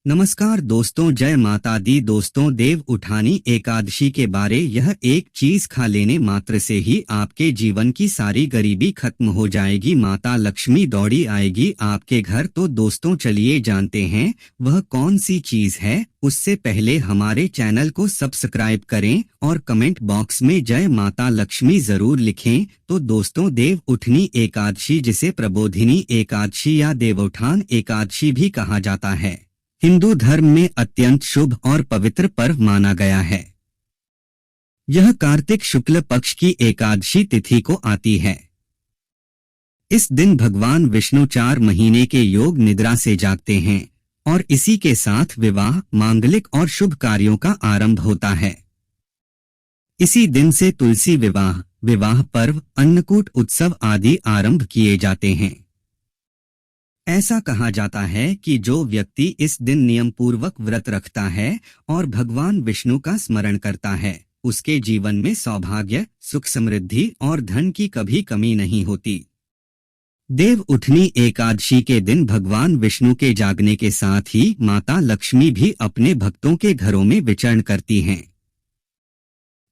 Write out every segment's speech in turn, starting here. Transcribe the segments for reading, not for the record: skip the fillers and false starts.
नमस्कार दोस्तों, जय माता दी। दोस्तों, देव उठानी एकादशी के बारे यह एक चीज खा लेने मात्र से ही आपके जीवन की सारी गरीबी खत्म हो जाएगी। माता लक्ष्मी दौड़ी आएगी आपके घर। तो दोस्तों चलिए जानते हैं वह कौन सी चीज है। उससे पहले हमारे चैनल को सब्सक्राइब करें और कमेंट बॉक्स में जय माता लक्ष्मी जरूर लिखें। तो दोस्तों, देव उठनी एकादशी, जिसे प्रबोधिनी एकादशी या देवउठान एकादशी भी कहा जाता है, हिंदू धर्म में अत्यंत शुभ और पवित्र पर्व माना गया है। यह कार्तिक शुक्ल पक्ष की एकादशी तिथि को आती है। इस दिन भगवान विष्णु 4 महीने के योग निद्रा से जागते हैं और इसी के साथ विवाह, मांगलिक और शुभ कार्यों का आरंभ होता है। इसी दिन से तुलसी विवाह, विवाह पर्व, अन्नकूट उत्सव आदि आरंभ किए जाते हैं। ऐसा कहा जाता है कि जो व्यक्ति इस दिन नियम पूर्वक व्रत रखता है और भगवान विष्णु का स्मरण करता है, उसके जीवन में सौभाग्य, सुख, समृद्धि और धन की कभी कमी नहीं होती। देव उठनी एकादशी के दिन भगवान विष्णु के जागने के साथ ही माता लक्ष्मी भी अपने भक्तों के घरों में विचरण करती हैं।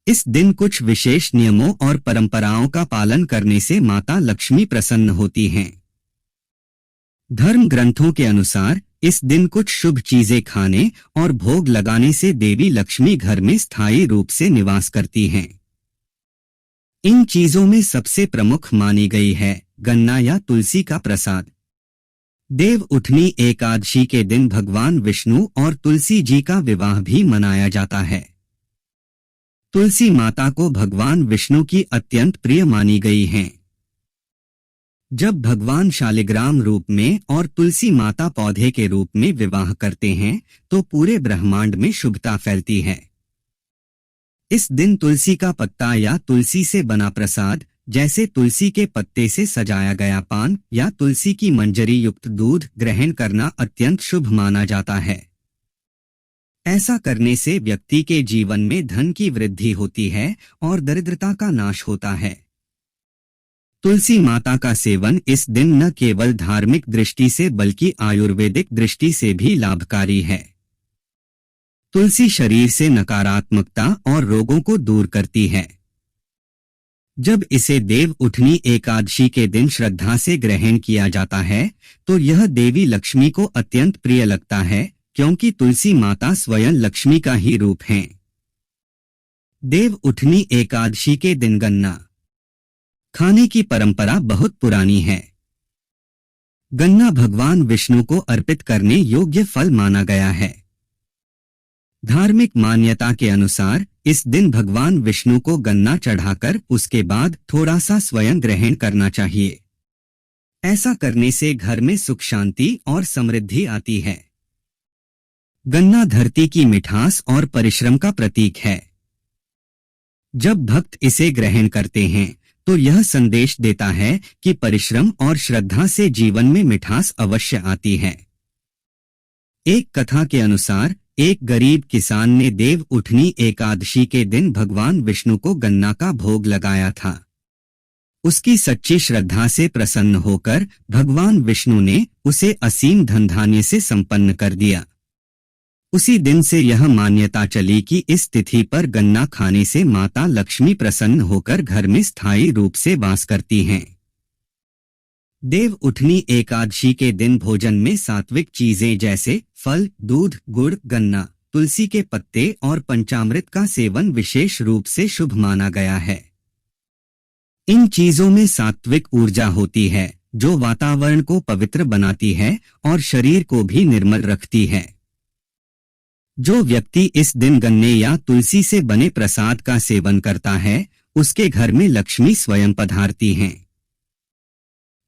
इस दिन कुछ विशेष नियमों और परंपराओं का पालन करने से माता लक्ष्मी प्रसन्न होती हैं। धर्म ग्रंथों के अनुसार इस दिन कुछ शुभ चीजें खाने और भोग लगाने से देवी लक्ष्मी घर में स्थायी रूप से निवास करती हैं। इन चीजों में सबसे प्रमुख मानी गई है गन्ना या तुलसी का प्रसाद। देव उठनी एकादशी के दिन भगवान विष्णु और तुलसी जी का विवाह भी मनाया जाता है। तुलसी माता को भगवान विष्णु की अत्यंत प्रिय मानी गई हैं। जब भगवान शालिग्राम रूप में और तुलसी माता पौधे के रूप में विवाह करते हैं तो पूरे ब्रह्मांड में शुभता फैलती है। इस दिन तुलसी का पत्ता या तुलसी से बना प्रसाद, जैसे तुलसी के पत्ते से सजाया गया पान या तुलसी की मंजरी युक्त दूध ग्रहण करना अत्यंत शुभ माना जाता है। ऐसा करने से व्यक्ति के जीवन में धन की वृद्धि होती है और दरिद्रता का नाश होता है। तुलसी माता का सेवन इस दिन न केवल धार्मिक दृष्टि से बल्कि आयुर्वेदिक दृष्टि से भी लाभकारी है। तुलसी शरीर से नकारात्मकता और रोगों को दूर करती है। जब इसे देव उठनी एकादशी के दिन श्रद्धा से ग्रहण किया जाता है तो यह देवी लक्ष्मी को अत्यंत प्रिय लगता है, क्योंकि तुलसी माता स्वयं लक्ष्मी का ही रूप हैं। देव उठनी एकादशी के दिन गन्ना खाने की परंपरा बहुत पुरानी है। गन्ना भगवान विष्णु को अर्पित करने योग्य फल माना गया है। धार्मिक मान्यता के अनुसार इस दिन भगवान विष्णु को गन्ना चढ़ाकर उसके बाद थोड़ा सा स्वयं ग्रहण करना चाहिए। ऐसा करने से घर में सुख, शांति और समृद्धि आती है। गन्ना धरती की मिठास और परिश्रम का प्रतीक है। जब भक्त इसे ग्रहण करते हैं तो यह संदेश देता है कि परिश्रम और श्रद्धा से जीवन में मिठास अवश्य आती है। एक कथा के अनुसार एक गरीब किसान ने देव उठनी एकादशी के दिन भगवान विष्णु को गन्ना का भोग लगाया था। उसकी सच्ची श्रद्धा से प्रसन्न होकर भगवान विष्णु ने उसे असीम धन धान्य से संपन्न कर दिया। उसी दिन से यह मान्यता चली कि इस तिथि पर गन्ना खाने से माता लक्ष्मी प्रसन्न होकर घर में स्थायी रूप से वास करती हैं। देव उठनी एकादशी के दिन भोजन में सात्विक चीजें जैसे फल, दूध, गुड़, गन्ना, तुलसी के पत्ते और पंचामृत का सेवन विशेष रूप से शुभ माना गया है। इन चीजों में सात्विक ऊर्जा होती है जो वातावरण को पवित्र बनाती है और शरीर को भी निर्मल रखती है। जो व्यक्ति इस दिन गन्ने या तुलसी से बने प्रसाद का सेवन करता है उसके घर में लक्ष्मी स्वयं पधारती हैं।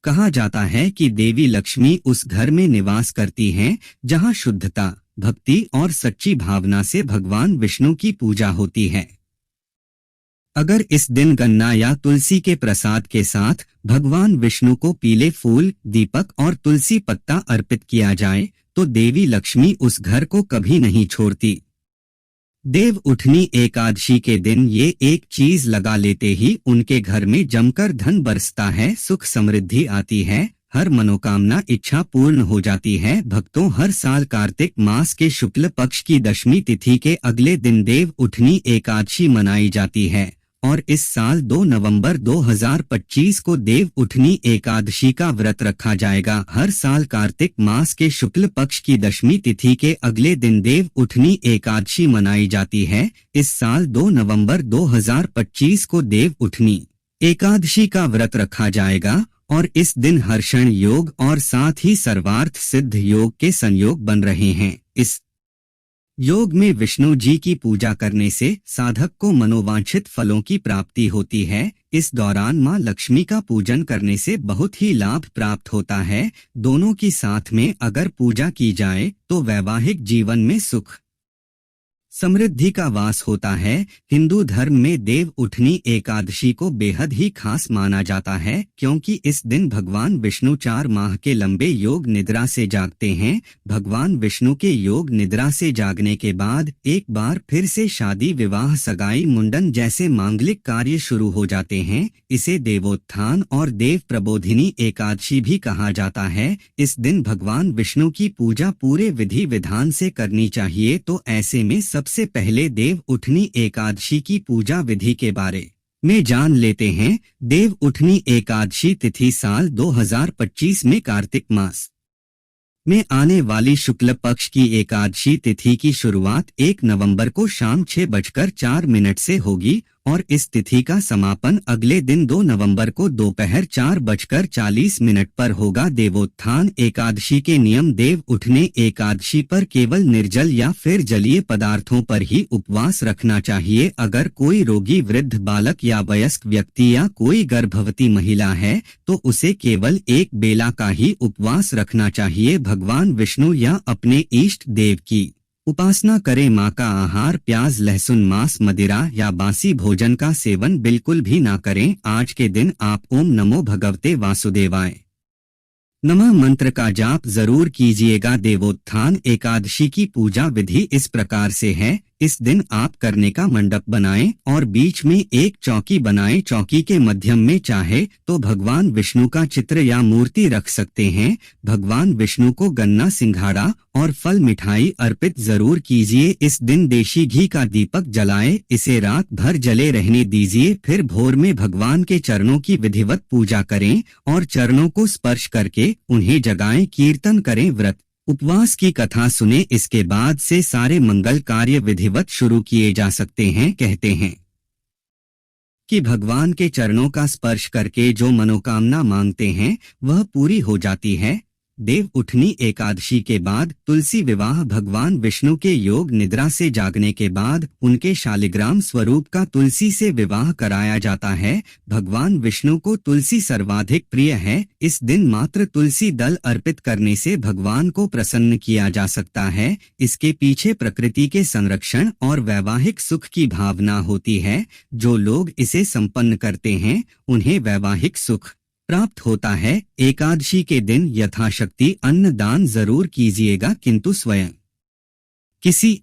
कहा जाता है कि देवी लक्ष्मी उस घर में निवास करती हैं जहां शुद्धता, भक्ति और सच्ची भावना से भगवान विष्णु की पूजा होती है। अगर इस दिन गन्ना या तुलसी के प्रसाद के साथ भगवान विष्णु को पीले फूल, दीपक और तुलसी पत्ता अर्पित किया जाए तो देवी लक्ष्मी उस घर को कभी नहीं छोड़ती। देव उठनी एकादशी के दिन ये एक चीज लगा लेते ही उनके घर में जमकर धन बरसता है, सुख समृद्धि आती है, हर मनोकामना इच्छा पूर्ण हो जाती है। भक्तों, हर साल कार्तिक मास के शुक्ल पक्ष की दशमी तिथि के अगले दिन देव उठनी एकादशी मनाई जाती है और इस साल 2 नवंबर 2025 को देव उठनी एकादशी का व्रत रखा जाएगा। हर साल कार्तिक मास के शुक्ल पक्ष की दशमी तिथि के अगले दिन देव उठनी एकादशी मनाई जाती है। इस साल 2 नवंबर 2025 को देव उठनी एकादशी का व्रत रखा जाएगा और इस दिन हर्षण योग और साथ ही सर्वार्थ सिद्ध योग के संयोग बन रहे हैं। इस योग में विष्णु जी की पूजा करने से साधक को मनोवांछित फलों की प्राप्ति होती है। इस दौरान मां लक्ष्मी का पूजन करने से बहुत ही लाभ प्राप्त होता है। दोनों की साथ में अगर पूजा की जाए तो वैवाहिक जीवन में सुख समृद्धि का वास होता है। हिंदू धर्म में देव उठनी एकादशी को बेहद ही खास माना जाता है क्योंकि इस दिन भगवान विष्णु 4 माह के लंबे योग निद्रा से जागते हैं। भगवान विष्णु के योग निद्रा से जागने के बाद एक बार फिर से शादी, विवाह, सगाई, मुंडन जैसे मांगलिक कार्य शुरू हो जाते हैं। इसे देवोत्थान और देव प्रबोधिनी एकादशी भी कहा जाता है। इस दिन भगवान विष्णु की पूजा पूरे विधि विधान से करनी चाहिए। तो ऐसे में सबसे पहले देव उठनी एकादशी की पूजा विधि के बारे में जान लेते हैं। देव उठनी एकादशी तिथि साल 2025 में कार्तिक मास में आने वाली शुक्ल पक्ष की एकादशी तिथि की शुरुआत 1 नवंबर को शाम 6:04 से होगी और इस तिथि का समापन अगले दिन 2 नवंबर को दोपहर 4:40 पर होगा। देवोत्थान एकादशी के नियम: देव उठने एकादशी पर केवल निर्जल या फिर जलीय पदार्थों पर ही उपवास रखना चाहिए। अगर कोई रोगी, वृद्ध, बालक या वयस्क व्यक्ति या कोई गर्भवती महिला है तो उसे केवल एक बेला का ही उपवास रखना चाहिए। भगवान विष्णु या अपने इष्ट देव की उपासना करें। मां का आहार प्याज, लहसुन, मांस, मदिरा या बासी भोजन का सेवन बिल्कुल भी ना करें। आज के दिन आप ओम नमो भगवते वासुदेवाय नमः मंत्र का जाप जरूर कीजिएगा। देवोत्थान एकादशी की पूजा विधि इस प्रकार से है। इस दिन आप करने का मंडप बनाएं और बीच में एक चौकी बनाएं। चौकी के मध्यम में चाहे तो भगवान विष्णु का चित्र या मूर्ति रख सकते हैं। भगवान विष्णु को गन्ना, सिंघाड़ा और फल मिठाई अर्पित जरूर कीजिए। इस दिन देशी घी का दीपक जलाएं, इसे रात भर जले रहने दीजिए। फिर भोर में भगवान के चरणों की विधिवत पूजा करें और चरणों को स्पर्श करके उन्हें जगाएं। कीर्तन करें, व्रत उपवास की कथा सुने। इसके बाद से सारे मंगल कार्य विधिवत शुरू किए जा सकते हैं। कहते हैं कि भगवान के चरणों का स्पर्श करके जो मनोकामना मांगते हैं वह पूरी हो जाती है। देव उठनी एकादशी के बाद तुलसी विवाह: भगवान विष्णु के योग निद्रा से जागने के बाद उनके शालिग्राम स्वरूप का तुलसी से विवाह कराया जाता है। भगवान विष्णु को तुलसी सर्वाधिक प्रिय है। इस दिन मात्र तुलसी दल अर्पित करने से भगवान को प्रसन्न किया जा सकता है। इसके पीछे प्रकृति के संरक्षण और वैवाहिक सुख की भावना होती है। जो लोग इसे संपन्न करते हैं उन्हें वैवाहिक सुख प्राप्त होता है। एकादशी के दिन यथाशक्ति अन्न दान जरूर कीजिएगा किंतु स्वयं किसी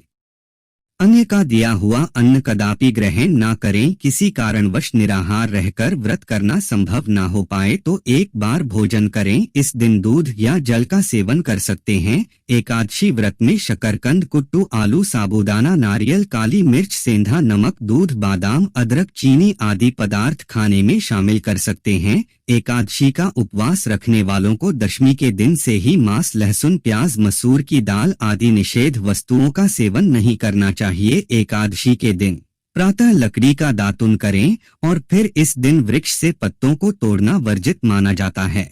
अन्य का दिया हुआ अन्न कदापि ग्रहण ना करें। किसी कारणवश निराहार रहकर व्रत करना संभव ना हो पाए तो एक बार भोजन करें। इस दिन दूध या जल का सेवन कर सकते हैं। एकादशी व्रत में शकरकंद, कुट्टू, आलू, साबूदाना, नारियल, काली मिर्च, सेंधा नमक, दूध, बादाम, अदरक, चीनी आदि पदार्थ खाने में शामिल कर सकते हैं। एकादशी का उपवास रखने वालों को दशमी के दिन से ही मांस, लहसुन, प्याज, मसूर की दाल आदि निषेध वस्तुओं का सेवन नहीं करना चाहिए। एकादशी के दिन प्रातः लकड़ी का दातुन करें और फिर इस दिन वृक्ष से पत्तों को तोड़ना वर्जित माना जाता है।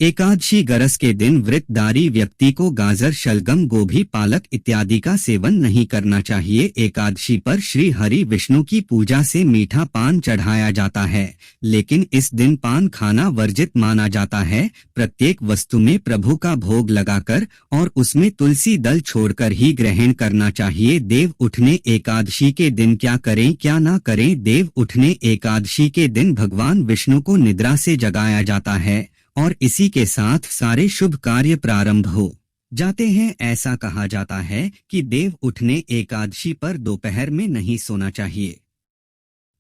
एकादशी गरस के दिन व्रतधारी व्यक्ति को गाजर, शलगम, गोभी, पालक इत्यादि का सेवन नहीं करना चाहिए। एकादशी पर श्री हरि विष्णु की पूजा से मीठा पान चढ़ाया जाता है, लेकिन इस दिन पान खाना वर्जित माना जाता है। प्रत्येक वस्तु में प्रभु का भोग लगाकर और उसमें तुलसी दल छोड़कर ही ग्रहण करना चाहिए। देव उठने एकादशी के दिन क्या करें क्या ना करें। देव उठने एकादशी के दिन भगवान विष्णु को निद्रा से जगाया जाता है और इसी के साथ सारे शुभ कार्य प्रारंभ हो जाते हैं। ऐसा कहा जाता है कि देव उठने एकादशी पर दोपहर में नहीं सोना चाहिए।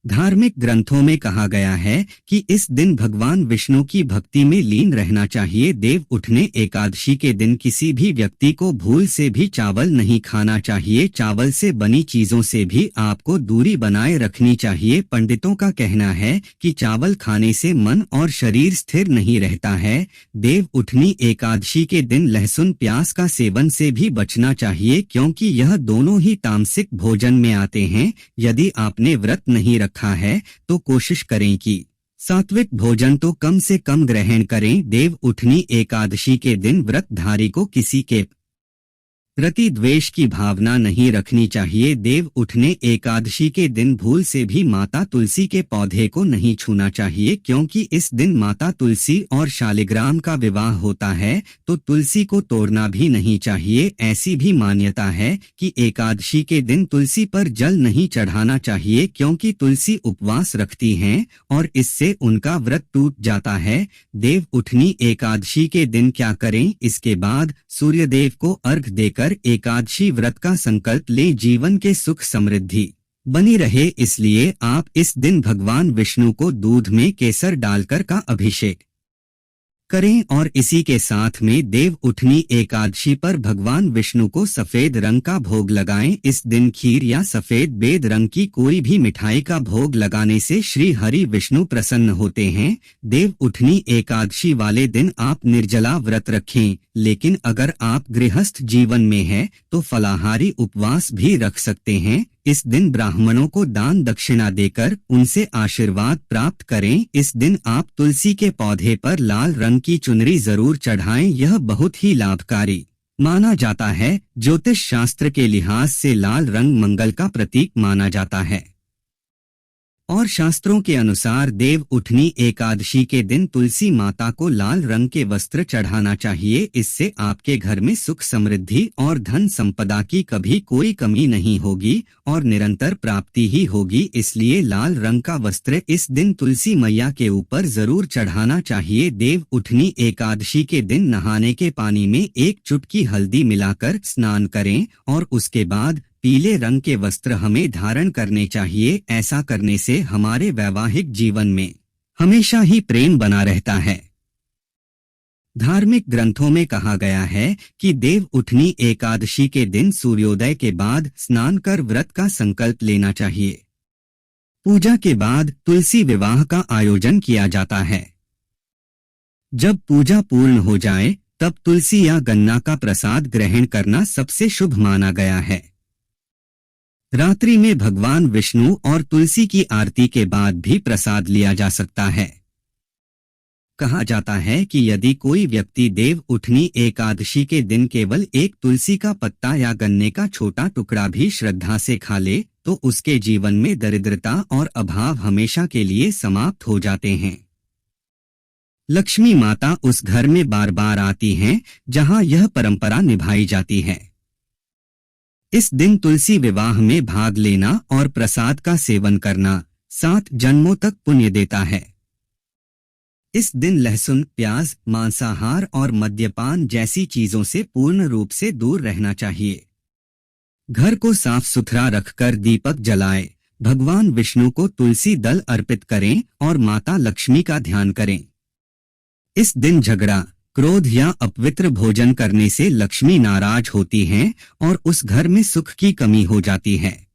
धार्मिक ग्रंथों में कहा गया है कि इस दिन भगवान विष्णु की भक्ति में लीन रहना चाहिए। देव उठने एकादशी के दिन किसी भी व्यक्ति को भूल से भी चावल नहीं खाना चाहिए। चावल से बनी चीजों से भी आपको दूरी बनाए रखनी चाहिए। पंडितों का कहना है कि चावल खाने से मन और शरीर स्थिर नहीं रहता है। देव उठनी एकादशी के दिन लहसुन प्याज का सेवन से भी बचना चाहिए, क्योंकि यह दोनों ही तामसिक भोजन में आते हैं। यदि आपने व्रत नहीं रखा है तो कोशिश करें कि सात्विक भोजन तो कम से कम ग्रहण करें। देव उठनी एकादशी के दिन व्रतधारी को किसी के प्रति द्वेष की भावना नहीं रखनी चाहिए। देव उठने एकादशी के दिन भूल से भी माता तुलसी के पौधे को नहीं छूना चाहिए, क्योंकि इस दिन माता तुलसी और शालिग्राम का विवाह होता है, तो तुलसी को तोड़ना भी नहीं चाहिए। ऐसी भी मान्यता है कि एकादशी के दिन तुलसी पर जल नहीं चढ़ाना चाहिए, क्योंकि तुलसी उपवास रखती हैं और इससे उनका व्रत टूट जाता है। देव उठनी एकादशी के दिन क्या करें? इसके बाद सूर्यदेव को अर्घ देकर एकादशी व्रत का संकल्प ले। जीवन के सुख समृद्धि बनी रहे, इसलिए आप इस दिन भगवान विष्णु को दूध में केसर डालकर का अभिषेक करें और इसी के साथ में देव उठनी एकादशी पर भगवान विष्णु को सफेद रंग का भोग लगाएं। इस दिन खीर या सफेद बेद रंग की कोई भी मिठाई का भोग लगाने से श्री हरि विष्णु प्रसन्न होते हैं। देव उठनी एकादशी वाले दिन आप निर्जला व्रत रखें, लेकिन अगर आप गृहस्थ जीवन में हैं तो फलाहारी उपवास भी रख सकते हैं। इस दिन ब्राह्मणों को दान दक्षिणा देकर उनसे आशीर्वाद प्राप्त करें। इस दिन आप तुलसी के पौधे पर लाल रंग की चुनरी जरूर चढ़ाएं, यह बहुत ही लाभकारी माना जाता है। ज्योतिष शास्त्र के लिहाज से लाल रंग मंगल का प्रतीक माना जाता है और शास्त्रों के अनुसार देव उठनी एकादशी के दिन तुलसी माता को लाल रंग के वस्त्र चढ़ाना चाहिए। इससे आपके घर में सुख समृद्धि और धन संपदा की कभी कोई कमी नहीं होगी और निरंतर प्राप्ति ही होगी। इसलिए लाल रंग का वस्त्र इस दिन तुलसी मैया के ऊपर जरूर चढ़ाना चाहिए। देव उठनी एकादशी के दिन नहाने के पानी में एक चुटकी हल्दी मिलाकर स्नान करें और उसके बाद पीले रंग के वस्त्र हमें धारण करने चाहिए। ऐसा करने से हमारे वैवाहिक जीवन में हमेशा ही प्रेम बना रहता है। धार्मिक ग्रंथों में कहा गया है कि देव उठनी एकादशी के दिन सूर्योदय के बाद स्नान कर व्रत का संकल्प लेना चाहिए। पूजा के बाद तुलसी विवाह का आयोजन किया जाता है। जब पूजा पूर्ण हो जाए तब तुलसी या गन्ना का प्रसाद ग्रहण करना सबसे शुभ माना गया है। रात्रि में भगवान विष्णु और तुलसी की आरती के बाद भी प्रसाद लिया जा सकता है। कहा जाता है कि यदि कोई व्यक्ति देव उठनी एकादशी के दिन केवल एक तुलसी का पत्ता या गन्ने का छोटा टुकड़ा भी श्रद्धा से खा ले तो उसके जीवन में दरिद्रता और अभाव हमेशा के लिए समाप्त हो जाते हैं। लक्ष्मी माता उस घर में बार बार आती हैं जहां यह परंपरा निभाई जाती है। इस दिन तुलसी विवाह में भाग लेना और प्रसाद का सेवन करना 7 जन्मों तक पुण्य देता है। इस दिन लहसुन, प्याज, मांसाहार और मद्यपान जैसी चीजों से पूर्ण रूप से दूर रहना चाहिए। घर को साफ सुथरा रखकर दीपक जलाएं, भगवान विष्णु को तुलसी दल अर्पित करें और माता लक्ष्मी का ध्यान करें। इस दिन झगड़ा, क्रोध या अपवित्र भोजन करने से लक्ष्मी नाराज होती हैं और उस घर में सुख की कमी हो जाती है।